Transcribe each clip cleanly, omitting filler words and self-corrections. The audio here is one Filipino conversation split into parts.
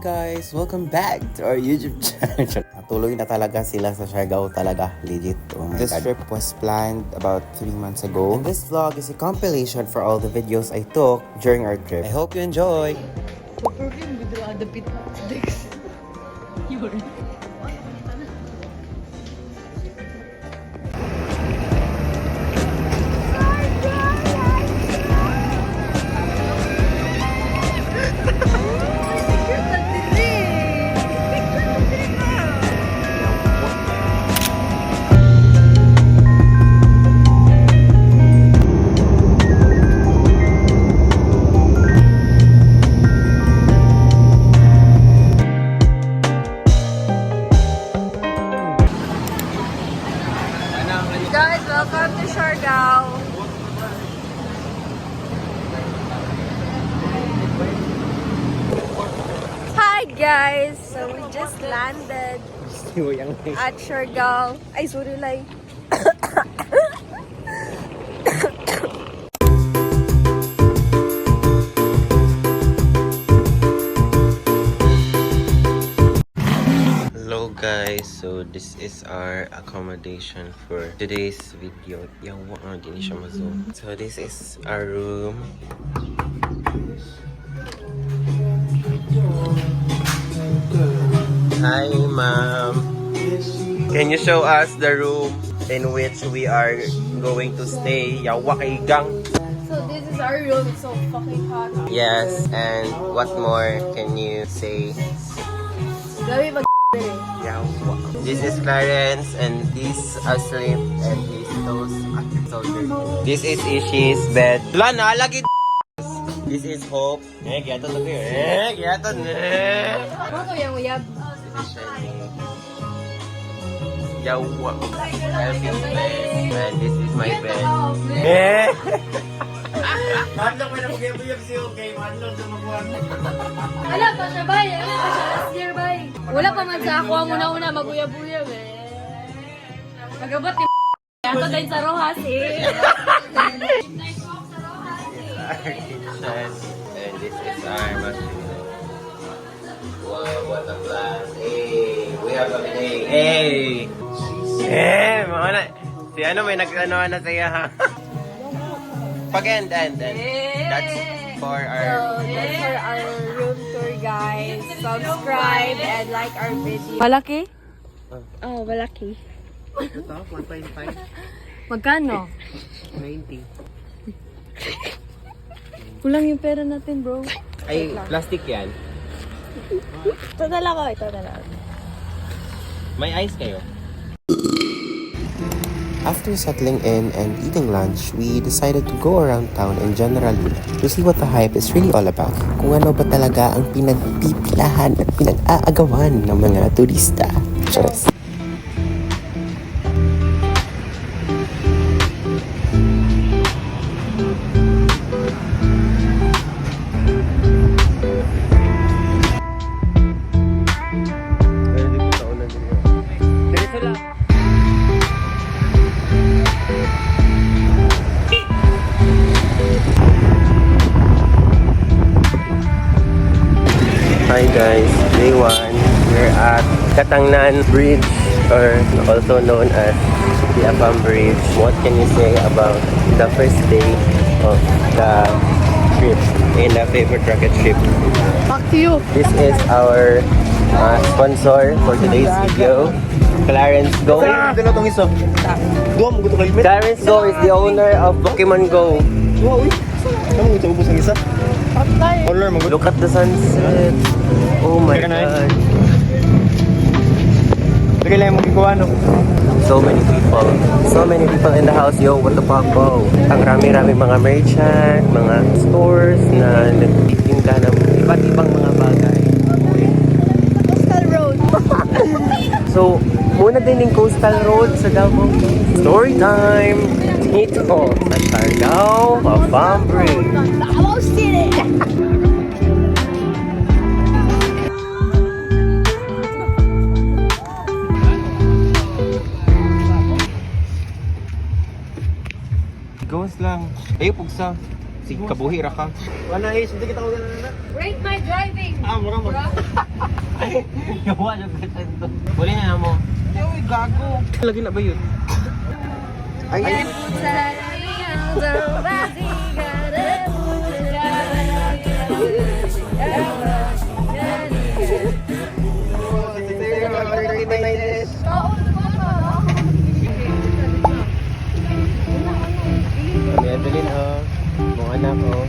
guys! Welcome back to our YouTube channel. Natuloy na talaga sila sa Siargao talaga. Legit. Oh my This God. trip was planned about 3 months ago. And this vlog is a compilation for all the videos I took during our trip. I hope you enjoy! Perfume gitu ada pit Dex. Yun. Guys, welcome to Siargao. Hi guys! So we just landed at Siargao. Ay, sorry lai. Hello guys, so this is our accommodation for today's video. Yawa, hindi siya ma-zoom. So this is our room. Hi ma'am. Can you show us the room in which we are going to stay? Yawa kay gang. So this is our room. It's so fucking hot. Yes, and what more can you say? Grabe mag Yawa. This is Clarence and this Asleep and this those This is Ishi's bed. Wala na, lagi. This is Hope. Giyaton na kayo. Giyaton na. Ano yung uyab? This is Shiny. Yawa. Elvin's bed. And this is my bed. Mandang may napag-ibig siya, okay? Mandang sa magbuhan. Ala pa siya bay. Ala pa siya last year bay. Wala pa man sa ako. Muna-una mag-uyab-uyab eh. Magabot ni Ato din sa Rojas eh. Kitchen. And this is our machine. Wow, what a blast. Hey, we have a day. Hey! Mga na. Si ano may nag-ano na saya ha. Pag-end. That's for our... So, that's for our room tour, guys. Subscribe and like our video. Malaki? Oh, malaki. Ito, 1.5. Magkano? 90. Kulang yung pera natin, bro. Ay, plastic yan. Ito na lang ako, ito na lang. May ice kayo? After settling in and eating lunch, we decided to go around town in General Luna to see what the hype is really all about. Kung ano ba talaga ang pinagpipilahan at pinag-aagawan ng mga turista. Cheers! Hi guys, day 1. We're at Katangnan Bridge, or also known as the Apam Bridge. What can you say about the first day of the trip in the favorite rocket trip? Back to you. This is our sponsor for today's video, Clarence Go. Clarence Go is the owner of Pokemon Go. Look at the sunset. Oh my God. So many people in the house. Yo, what the fuck, bro? Ang rami-rami mga merchant, mga stores na nagtitinda ng iba't ibang mga bagay. Coastal Road. So, muna din yung Coastal Road sa Davao. Story time! Dito sa Siargao, Apam Bridge. Davao City. Gawas lang. Ayaw, pugsa. Sige, kabuhi ra ka. Wala eh, hindi kita ko ganun na. Rate my driving! Mura mo. Ay, gawa na presento. Wala na mo. Uy, gago. Lagi na ba yun? Ay, kami Adeline oh. Mga anak oh.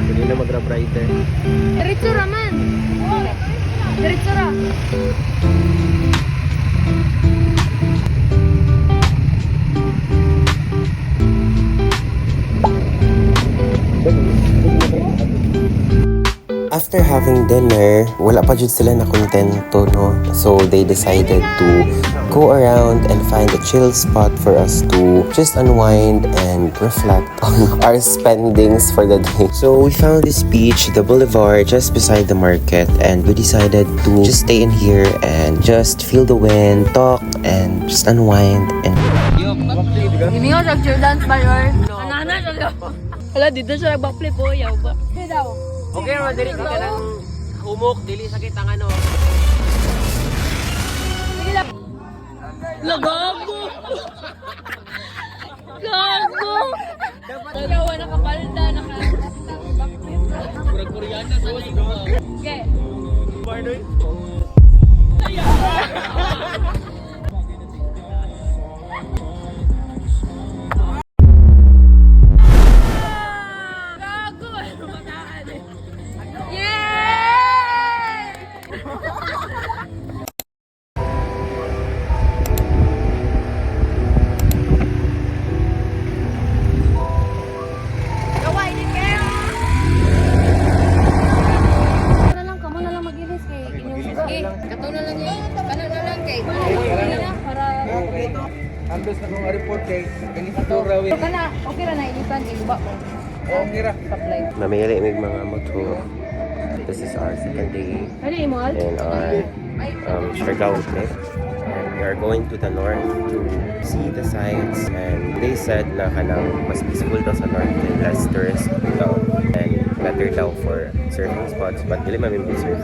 Hindi na magra-brighter. Diretso raman! Diretso ra! After having dinner, wala pa jud sila na kontento, no? So they decided to go around and find a chill spot for us to just unwind and reflect on our spendings for the day. So we found this beach, the boulevard, just beside the market, and we decided to just stay in here and just feel the wind, talk, and just unwind and Hindi ko siya dance ba yun? Anana siya daw. Wala, dito siya nag-backflip po. Yaw ba? Hindi daw. okay, Roderick, di ka nang humok, dili sakit ang ano. Lagago! Gago! Nagawa, nakapalda, naka-backflip. Koreana sa ligo. Okay. Barnoy. Gago! Yay! Gawai ni kayo! Kamo na lang mag-ilis kay inyong sige. Kataw na lang yun. Kano na lang kay. Para... Andos na kong report kay ganito raw. Okay ra na ilipan iba mo. Okay ra. Supply. namili may mga motor. This is our second day Ano yung mall? in our Siargao trip. And we are going to the north to see the sights. And they said na kanang mas peaceful daw sa north and less tourist daw. And better daw for surfing spots. But dili man may surf.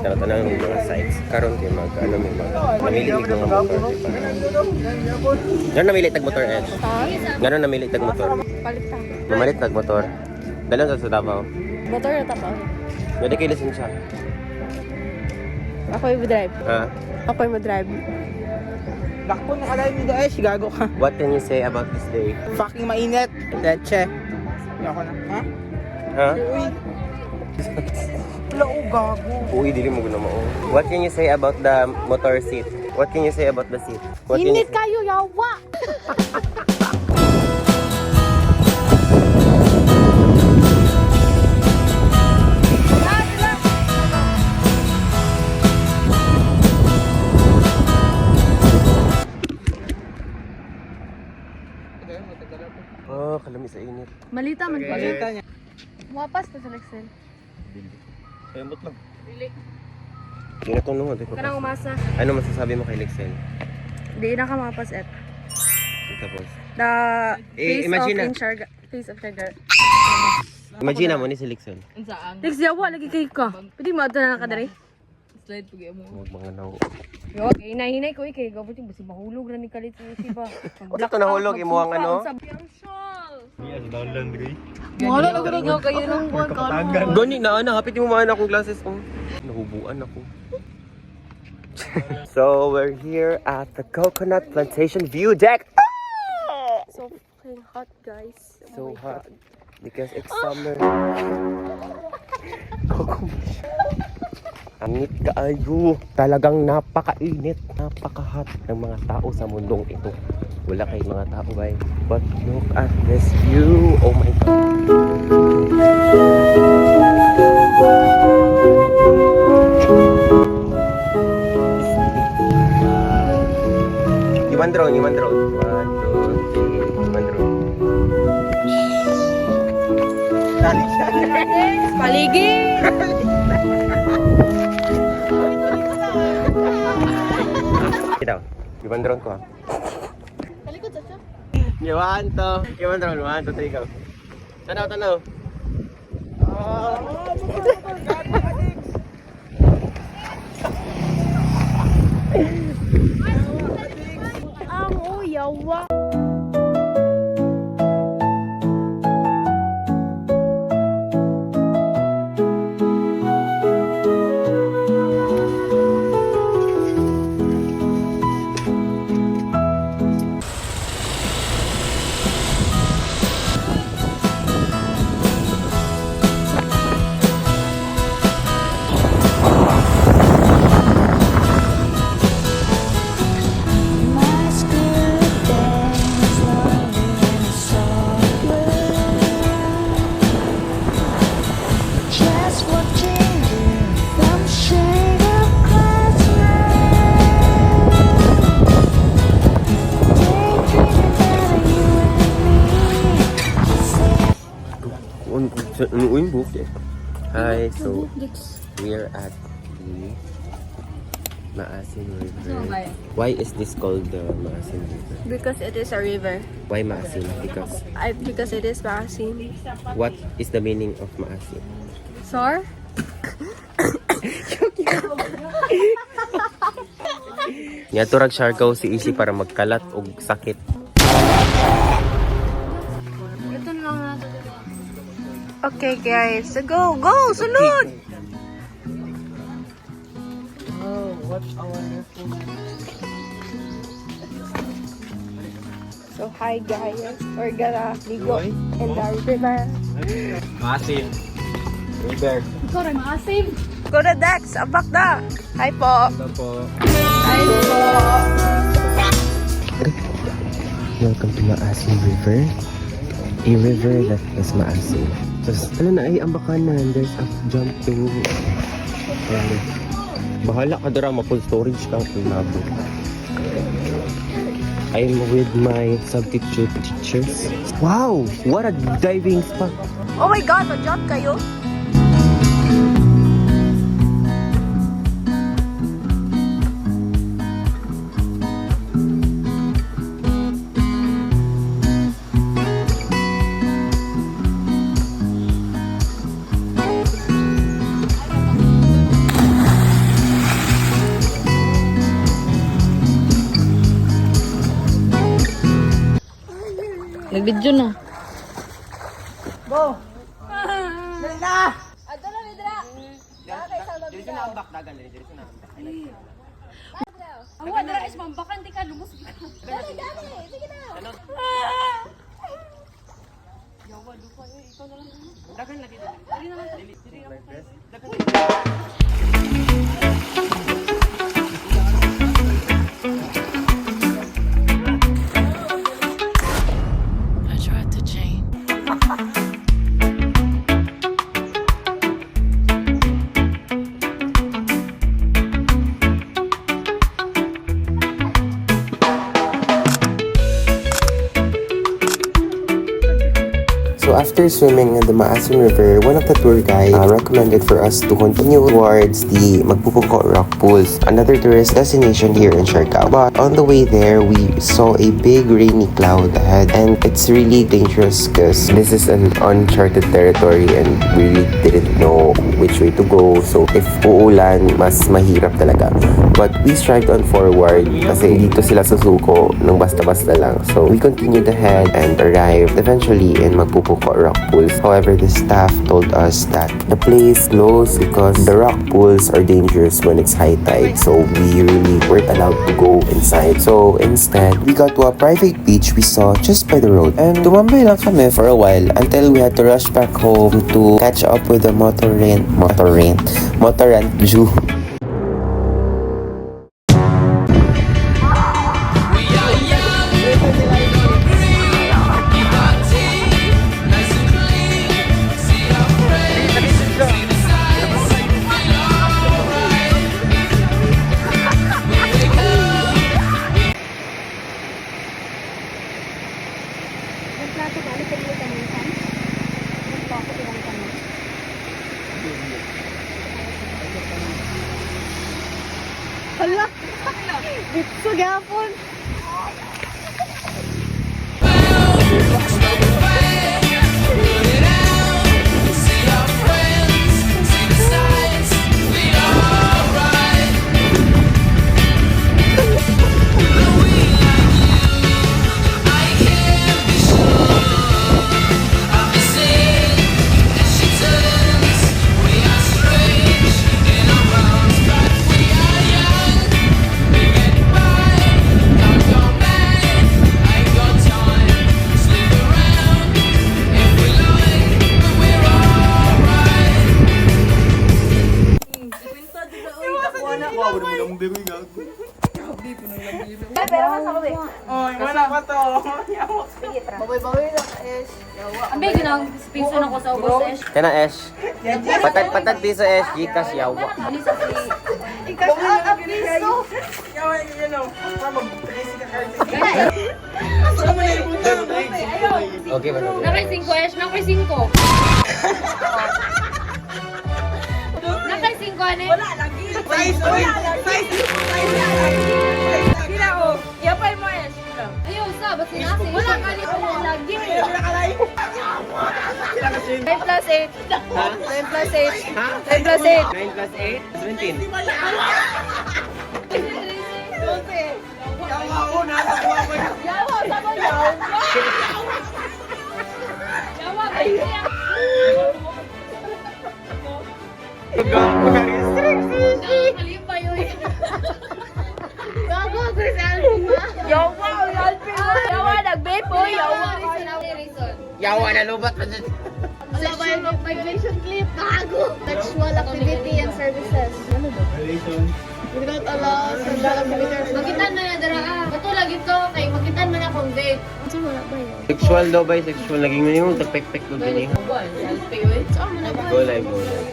Tanong ng mga sites. Karon kay mag ano may mga namili ng mga motor. Gano'n namili tag motor Edge? Gano'n namili tag motor? Palit lang. Namalit tag motor. Dalon sa Davao. Motor na tapaw. Pwede kayo lisensya. Ako yung drive. Ha? Ako yung drive. Lakpo na kalay mo doon, gago ka. What can you say about this day? Fucking mainit. Leche. Yoko na. Ha? Ha? Uy. Wala o, gago. Uy, dili mo guna mo. What can you say about the motor seat? What can you say about the seat? What can you Init say? kayo, yawa! Oh, kalami sa init. Malita man pa. Malita niya. Muapas to sa Lexel. Kayamot lang. Dili. Ingat ko naman. Kanang umasa. Ano masasabi mo kay Lexel? Di na ka mapas et. Tapos? The face imagine of na. in Siarga. Face of Siarga. Imagine mo ni si Lexel. Lex, yawa, lagi kayo ka. Pwede mo ato na nakadari? Huwag mga naw. Yo, hinay ko ikay. Gabutin ba si mahulog na ni Kalit si ba? Wala to nahulog, imuhang ano? Wala lang ko kayo nung buwan ka. Gani na ana, hapit mo man akong glasses oh. Nahubuan ako. So we're here at the Coconut Plantation View Deck. So fucking hot, guys. So Oh my hot God. because it's summer. Angit kaayo. Talagang napakainit, napaka-hot ng mga tao sa mundong ito. Wala kay mga tao bay. But look at this view. Oh my God. Iwan drone, iwan drone. 1, 2, 3, iwan drone. Paligi! Ikaw, iwan drone ko ah. Talikod sa siya. Iwan to. Iwan drone, 1, 2, 3, go. Tanaw. Ang uyawa. Just watching you from shade of Christmas. Daydreaming about you and me. Hi, so we're at the Maasin River. Why is this called the Maasin River? Because it is a river. Why Maasin? Because Because it is Maasin. what is the meaning of Maasin? Sir? Nga turag siargaw si Isi para magkalat og sakit. Ito na lang natin. Okay guys, so go! Sunod! Oh, what a wonderful. So hi guys, we're gonna ligo in the river. Maasin River. Ikaw rin makasave. Go to Dex, abak na! Hi po! Ito po. Hi po! Welcome to Maasin River. A river that is maasin. So, ano na ay ambakanan. There's a jumping. Bahala ka dara, ma-full storage kang pinabo. I'm with my substitute teachers. Wow! What a diving spot! Oh my God, ma-jump kayo? Nag-video na. Ang wala is mambakan di ka lumus. Dali. Sige na. Yawa dupa ikaw na lang. Dagan lagi. Dali na lang. I tried to change. So after swimming in the Maasin River, one of the tour guides recommended for us to continue towards the Magpupuko Rock Pools, another tourist destination here in Siargao. But on the way there, we saw a big rainy cloud ahead, and it's really dangerous because this is an uncharted territory and we really didn't know which way to go. So if uulan, mas mahirap talaga. But we strived on forward kasi dito sila susuko ng basta-basta lang. So we continued ahead and arrived eventually in Magpupuko Rock Pools. However, the staff told us that the place closed because the rock pools are dangerous when it's high tide. So we really weren't allowed to go inside. So instead, we got to a private beach we saw just by the road. And tumambay lang kami for a while until we had to rush back home to catch up with the Motorrent Zoo. Hala! Bitso gapon! It Ay, pero mas ako ba? Oy, wala pa to. Baboy-baboy na is. Ang big nang piso na ko sa ubos eh. Kana Esh. Patad piso Esh, Gcash yawa. Ano sa si... Ikaw ang piso. Yawa, you know. Para mag-basic ka card. Okay ba? Nakay 5 eh, nakay 5. Nakay 5 ano eh. Wala lagi. Size. Kila ko. Yapay mo eh. Ayaw sa, ba't sinasi? Wala ka ni wala lagi. 9 plus 8. 9 plus 8. 9 plus 8. 9 plus 8, 17. Yawa, sabi yawa. Yawa, ba siya? Nakakalipa yun. Gago, Chris Alvin ba? Yawa, yawa, nag-vape po, yawa. Yawa na lubat pa dyan. Wala ba yung migration clip? Gago! Sexual activity and services. Ano ba? Without allow, sexual activity. Magitan man na dara ah. Bato lagi to, kay magitan man akong vape. Ano wala ba yun? Sexual daw ba? Sexual. Naging mo yung tagpek-pek mo din eh. Saan mo na ba? Go live, go live.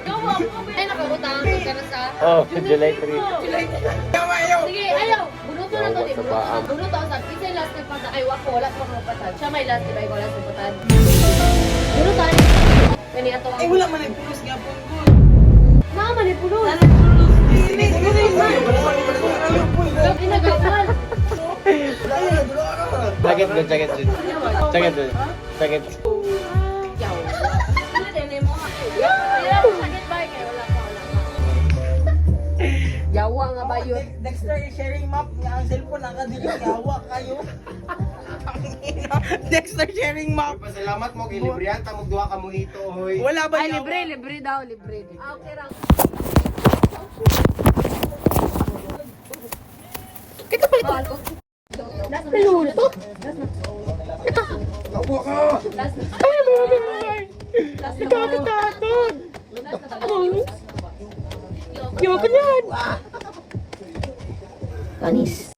Gawa mo. Ay, nakabutang ka na sa... Oh, July 3. Sige, ayaw. Bunuto na to, di Sa bunuto. baam. Bunuto, sa isa yung last nagpatad. Ay, wako, wala pa mga patad. Siya may last, di ba? Ikaw last nagpatad. Bunuto, ano? Kani ato ang... Ay, wala man nag-pulos nga po. Mama, ni pulo. Ay, nagawal. Sakit doon, sakit doon. Sakit doon. Sakit. Yaw. Ano din, mo ha? Sakit ba? Kaya wala pa. Yawa nga ba yun? Dexter, sharing map nga ang cellphone nakadilig. Yawa kayo. Dexter, sharing map. Pasalamat mo, kilibrihan. Tamog duha ka mo ito, hoy. Wala ba Ay, yawa? libre daw, libre. Okay lang. Kita palit ko. Last na lulo to. Last na. Last na. Yawa ka yan. Panis.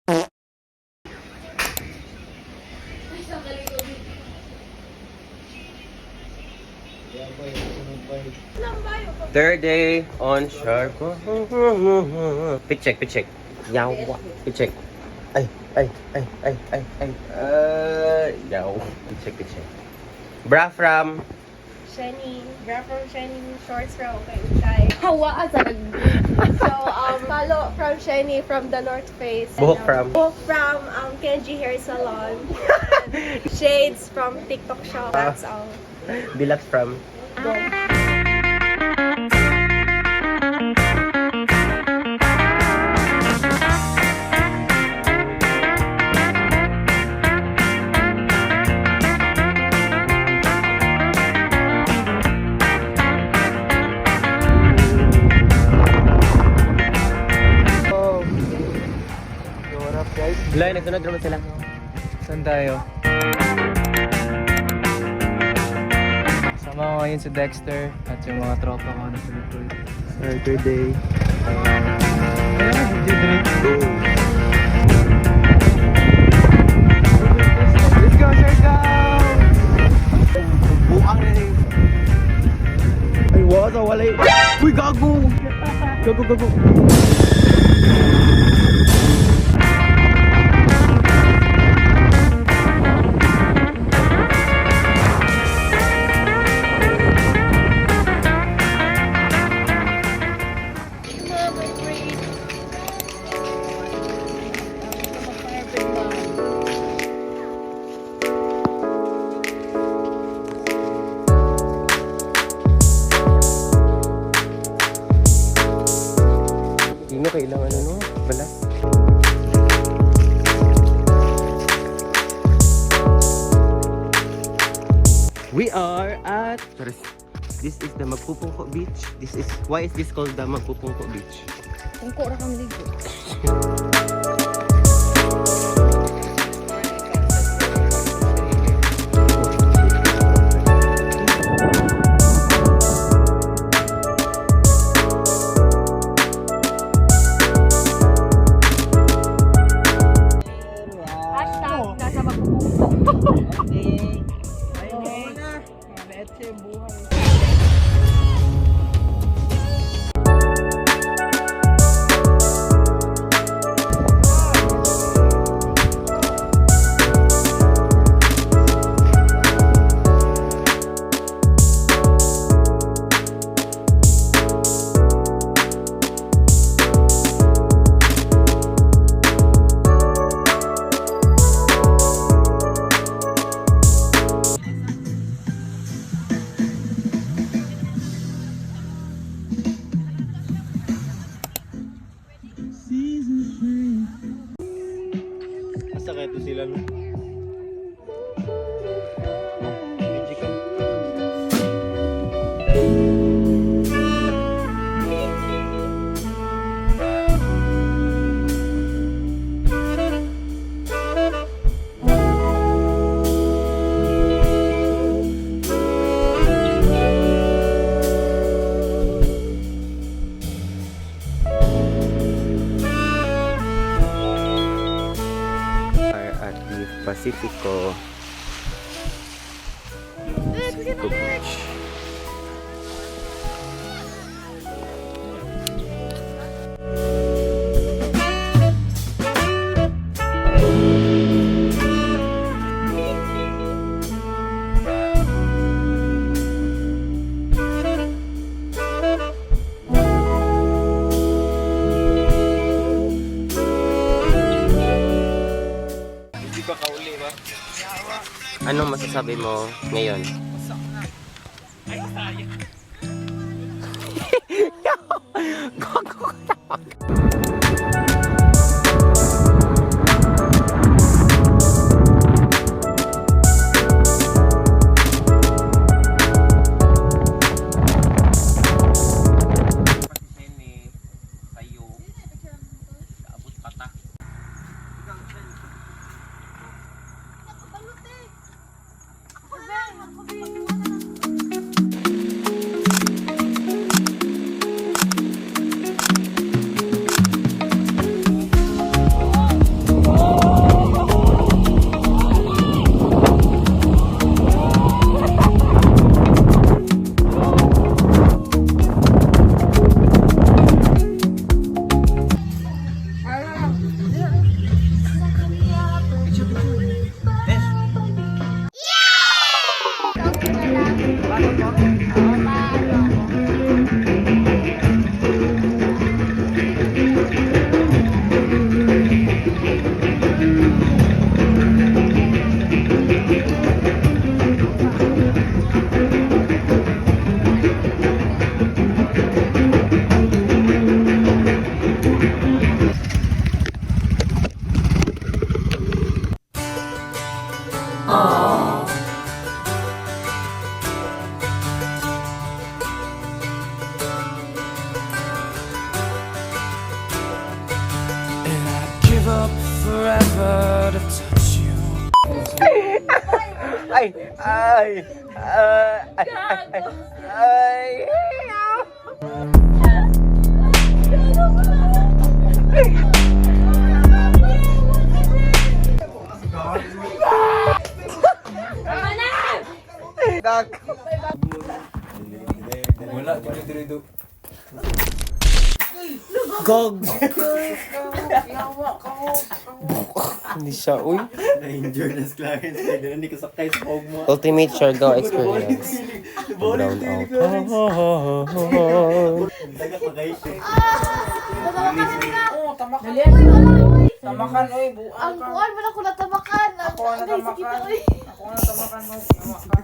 Third day on shark. Picheck, picheck. Yawa. Picheck. Ay. Yaw. Picheck, picheck. Bra from. Shiny, grab from Shiny, shorts from okay, Chai. Hawa sa nag... So, follow from Shiny from the North Face. And, Buhok from. Buhok from Kenji Hair Salon. And shades from TikTok Shop. That's all. Bilax from. Lai, nagsunod naman sila. Saan tayo? Sama ko ngayon si Dexter at yung mga tropa ko na Philippines. Saturday. Let's go, circle! Buang na rin. Ay, wala, wala. Uy, gago! Gago. Hindi mo kailangan ano, balas. We are at... This is the Magpupungko Beach. Why is this called the Magpupungko Beach? Kung kura kang ligo. Are at the Pacifico Beach. Anong masasabi mo ngayon? Up forever to touch you. Ay! Ay! Ay! Gog! Hindi siya, uy. Na-injure na si Clarence. Kaya hindi ka sakay sa pog mo. Ultimate Siargao experience. Brown out. Tagak pa guys. Tamakan, oy, buang Ang ka. buwan mo na ko natamakan. Ako ang Ang sakit natamakan. na, uy. Ako ang natamakan, no. Yawa ka.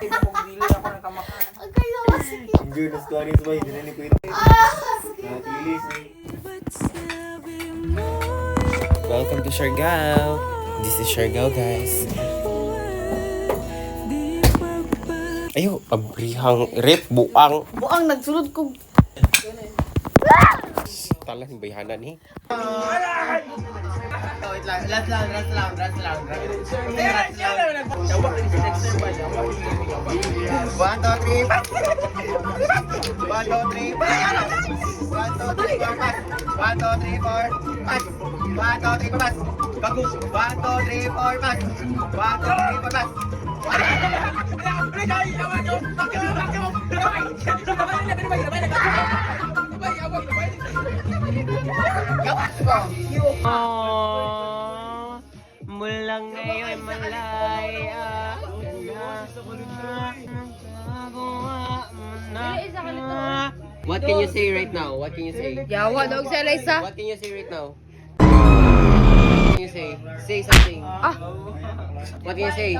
Ito kong dili ako natamakan. Ang kaya masakit. Injure na si Clarence ba? Hindi na ni Kuya. Natilis eh. Welcome to Siargao. This is Siargao, guys. Ayo, abrihang rip buang. Buang nagsulod ko. Tala ni bayhana ni. Mula ngayon malaya What can you say right now? What can you say? Yawa, dog sa Eliza. What can you say right now? What can you say? Say something. What can you say?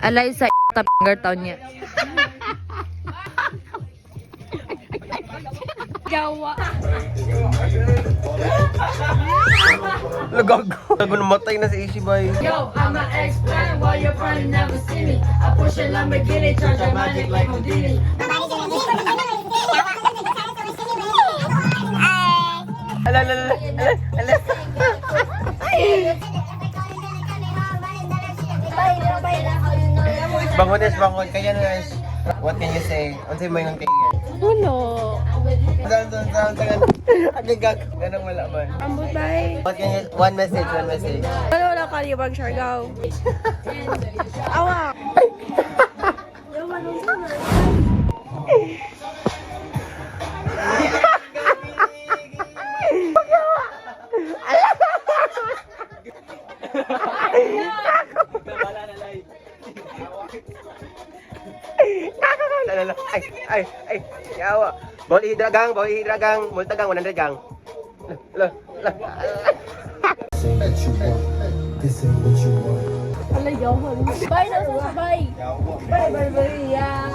Eliza, tapingar taon niya. Yawa. Lagago. Gago namatay na si Ishibay. Yo, I'm an ex-friend while your friend never see me. I push a Lamborghini, charge a magic like Houdini. Bangones, bangon. Kaya na guys. What can you say? Ano sa'yo mo yung kaya? Uno. Agagag. Ganang malaman. Ambot bay. What can you... One message. Ano na kalibang Siargao? Awa. Ay, yawa. Bawal hidragang, multagang, 100 gang. Ala, yawan. Bay na sa sabay. Bay, ya.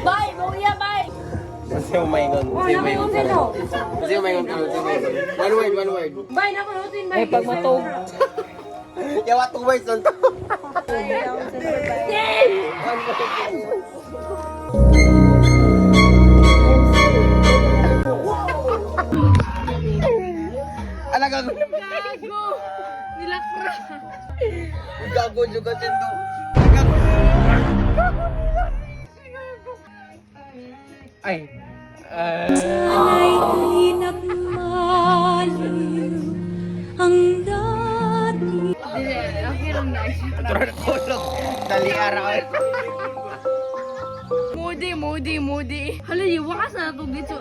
Bay, buya, bay. Sa'yo maingon. Sa'yo maingon. One word. Bay, nakunutin, bay. Pag matog. Yawa, 2 words on to. Gago. Nilakra. Gago juga sendo. Ay. Sana'y pinagmaliw ang dati. Tulog. Dali araw. Moody. Hala, wakas na ito dito.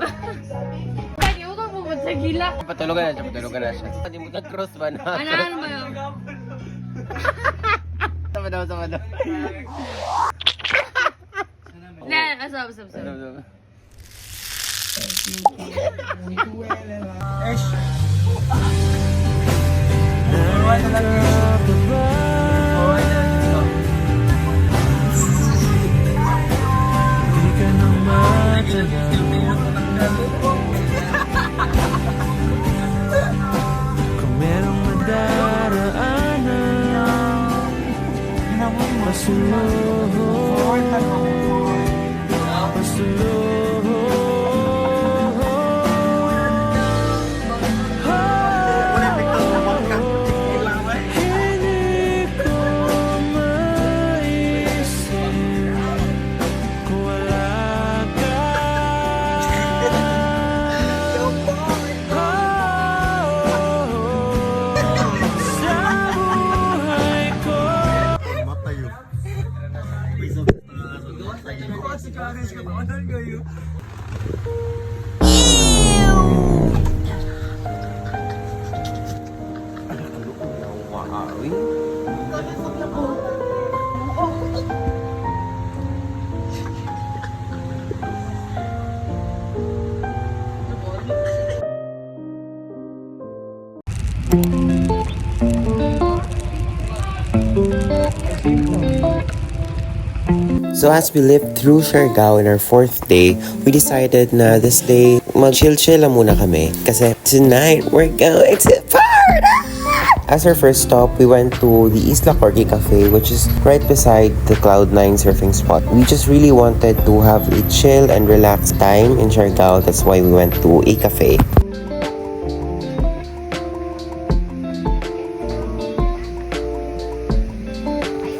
Kaya ko po sa gila. Patulugan na siya. Hindi mo nag-cross ba na? Ano ba yun? Sama daw. Asap. Kung merong madaraanan, hindi ko maisip kung wala ka. Sa buhay ko. So as we lived through Siargao in our 4th day, we decided na this day, mag-chill-chill lang muna kami. Kasi tonight, we're going to party! As our first stop, we went to the Isla Corgi Cafe, which is right beside the Cloud9 surfing spot. We just really wanted to have a chill and relaxed time in Siargao. That's why we went to a cafe.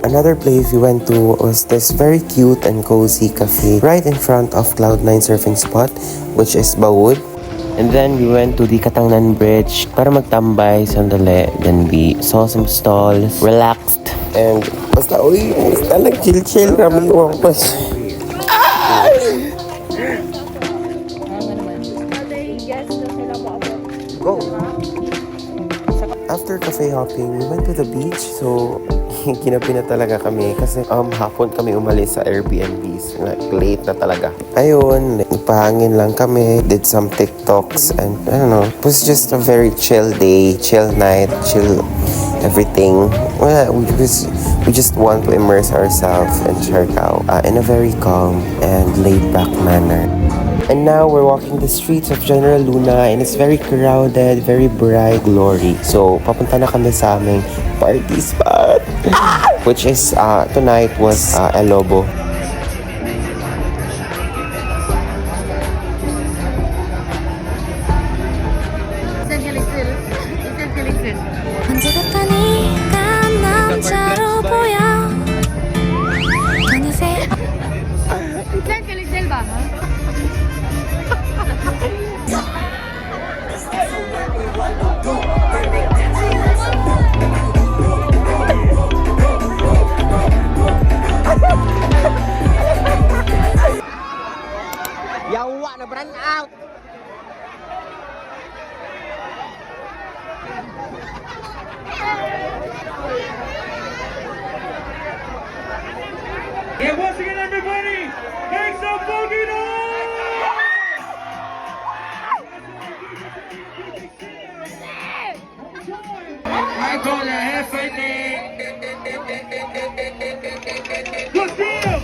Another place we went to was this very cute and cozy cafe right in front of Cloud9 surfing spot, which is Bawood. And then we went to the Katangnan Bridge para magtambay sandali. Then we saw some stalls, relaxed, and basta nag-chill-chill kami wapas. Go! After cafe hopping, we went to the beach, so kinapi na talaga kami kasi hapon kami umalis sa Airbnbs. Late na talaga. Ayun, nagpahangin lang kami, did some TikToks, and I don't know, it was just a very chill day, chill night, chill everything. Well, we just want to immerse ourselves in Siargao in a very calm and laid-back manner. And now we're walking the streets of General Luna and it's very crowded, very bright, glory. So, papunta na kami sa aming party spot, which is tonight was El Lobo. 언제부터 네가 남자로 보여 어느새 Saan ka Lixel ba? Yawa na brand out. And once again, everybody, make some boogie noise! I call it Jefe Nick. Good deal!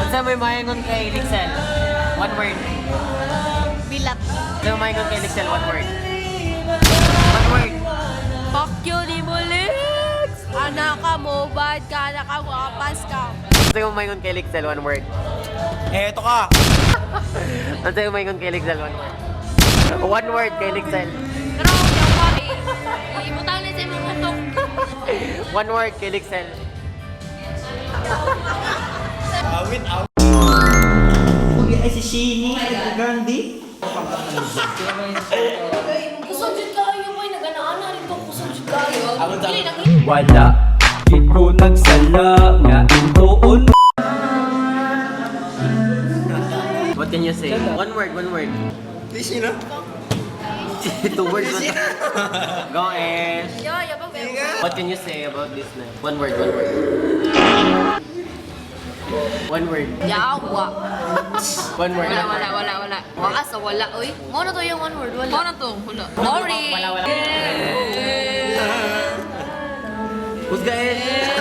Saan mo yung mayangon kay Lixel? One word. Bilat. Saan mo mayangon kay Lixel? One word. One word. Fuck you, di mo, Lex! Anak ka mo, bad ka, anak ka mo, kapas ka. Saan mo mayangon kay Lixel? One word. Eto ka. Saan mo mayangon kay Lixel? One word. One word kay Lixel. Pero ako yung pa eh. Imutang na siya mga utong. One word kay Lixel. Awit, awit. Ay, si Sheenie. Gandhi. Kusog jud kayo boy, naganaan na rin ko kusog jud kayo. Dili nang Wala, ito nagsala nga intuon. What can you say? One word, one word. Sino? Two words. Go, Ash. Yo, yabang ba? What can you say about this night? One word, one word. One word. Yawa. One word. Wala. Wala sa wala, oy. Mo na to yung one word, wala. Mo na to, wala. Boring. Wala. Who's the Ash?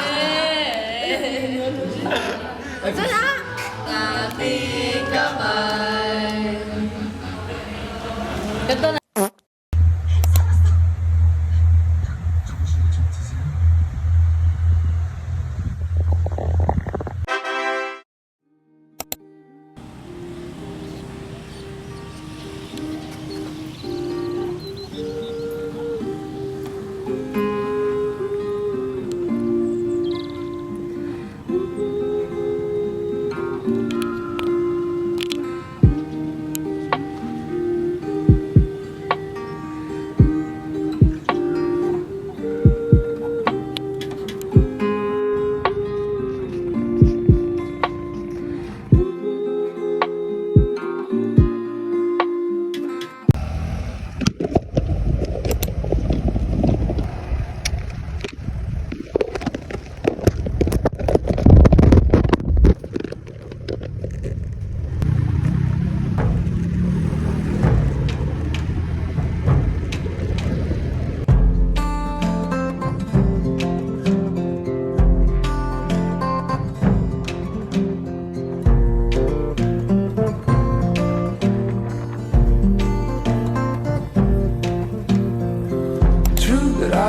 Sana? Ating kamay. Ganda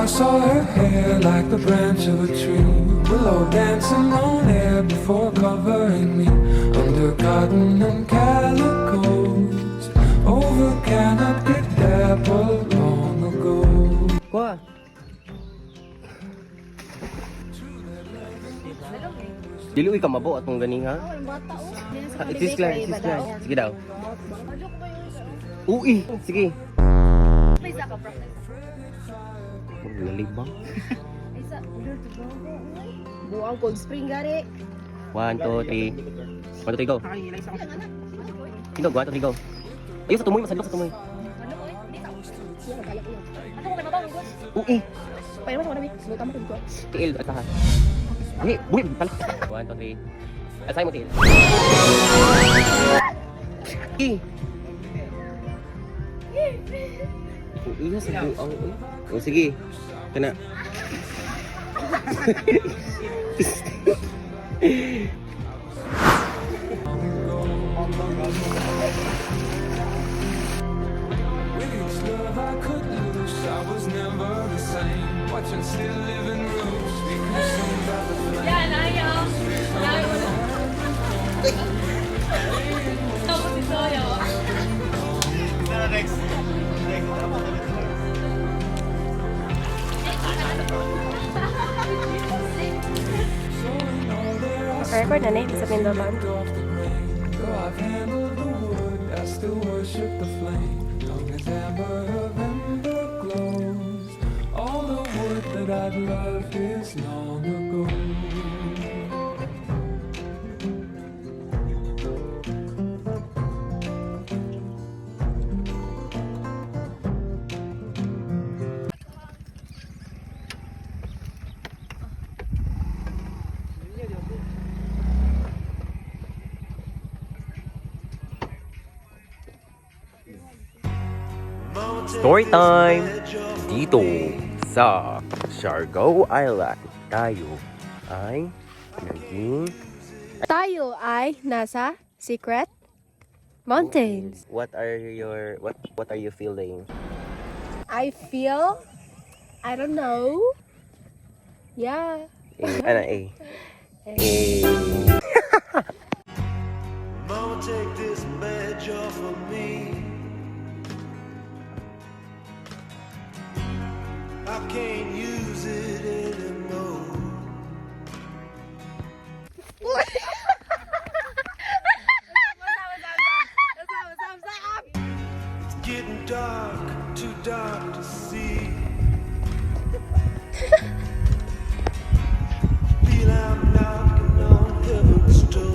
I saw her hair like the branch of a tree. Willow dancing on air before covering me. Under cotton and calicos. Over canopy dapple long ago. Kuha. Dili uy ka mabo atong gani ha. It is clear, it is clear. Sige daw. Uy, sige. May isa ka, bro. Lalibang. Isa. Buang cold spring gari. 1, 2, 3. 1, 2, 3, go. Go, 1, 2, 3, go. Ayun sa tumoy, masadlok sa tumoy. Ano ko eh? Hindi ka. Ano ko kay mabawang ko? Uy, Pwede mo sa marami. Sulit tama ko. tiil at saka. Buhi, tala. 1, 2, 3. Asay mo tiil. Iya sa buang. Oh, sige. Kana. With each love I could lose, I was never the same. Watching still living rooms, we consumed by the flame. Yan, ayaw. Tapos si Soyo. Record na sa Pindolan. Off the rain, though I've handled the wood, I still worship the flame. Long as amber November glows, all the wood that I'd love is long ago. Story time! Dito sa Siargao Island, tayo ay naging... Tayo ay nasa Secret Mountains. What are you feeling? I feel, I don't know. Yeah. Ano eh? Mama, take this badge off of me. I can't use it anymore. It's getting dark, too dark to see. Feel I'm knocking on heaven's door.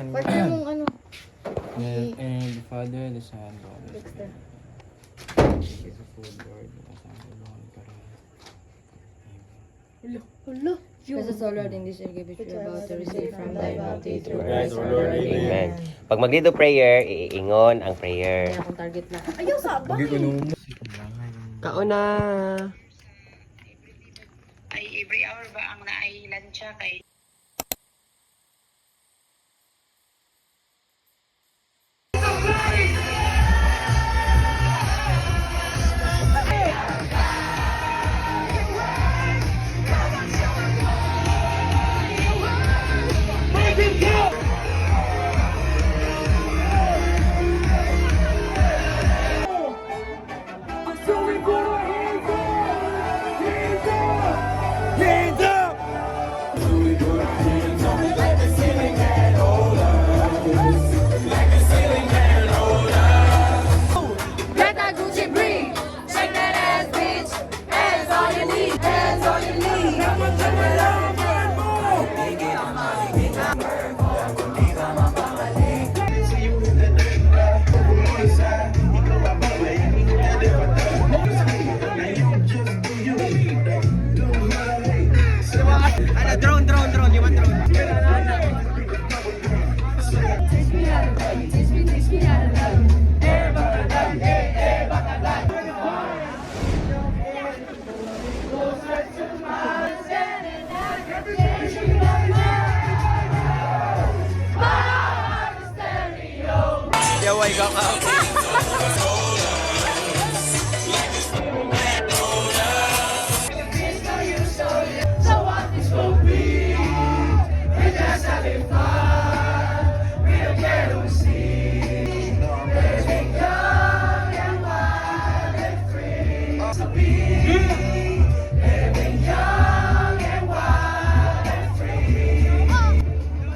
Partner mong ano? And the Father, the Son, the Holy Spirit. Is the food, Lord, the Son, the Lord, Hello. Precious O Lord, in this gift which we are about to receive from thy bounty through Christ Christ our our Lord. Lord. Amen. Pag mag-lead prayer, iingon ang prayer. Kaya akong target lang. Ayaw sabay. Kauna! Ay every hour ba ang naailan siya kay Hands up! Nag-away ka ka.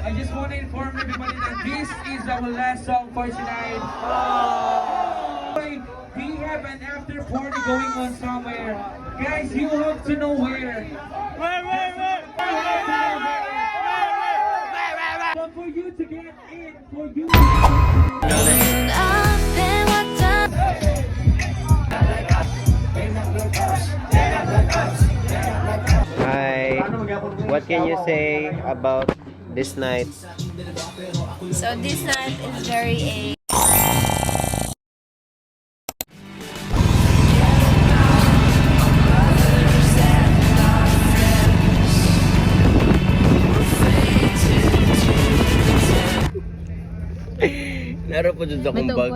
I just want to inform everybody that this is our last song for tonight. We have an after party going on somewhere. Guys, you have to know where. But for you to get in, for you Hi. What can you say about this night? So this night is very Naro po dyan akong bag.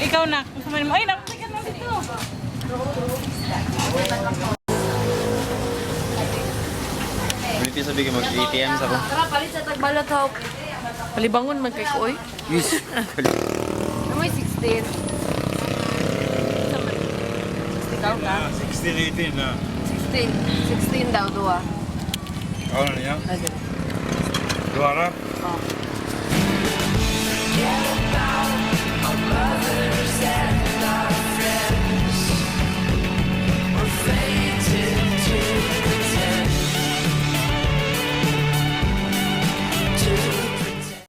Ikaw na, kung sa mga, ay, nakulikan mo dito. Hindi sabi ko mag-ATM sa ko. Tara, palit sa tagbalot ho. Palibangon man kay Koy. Yes. Namoy 16. Ikaw ka? 16, 18 na. 16 daw, duwa. Ano niya? Duwara? Oh.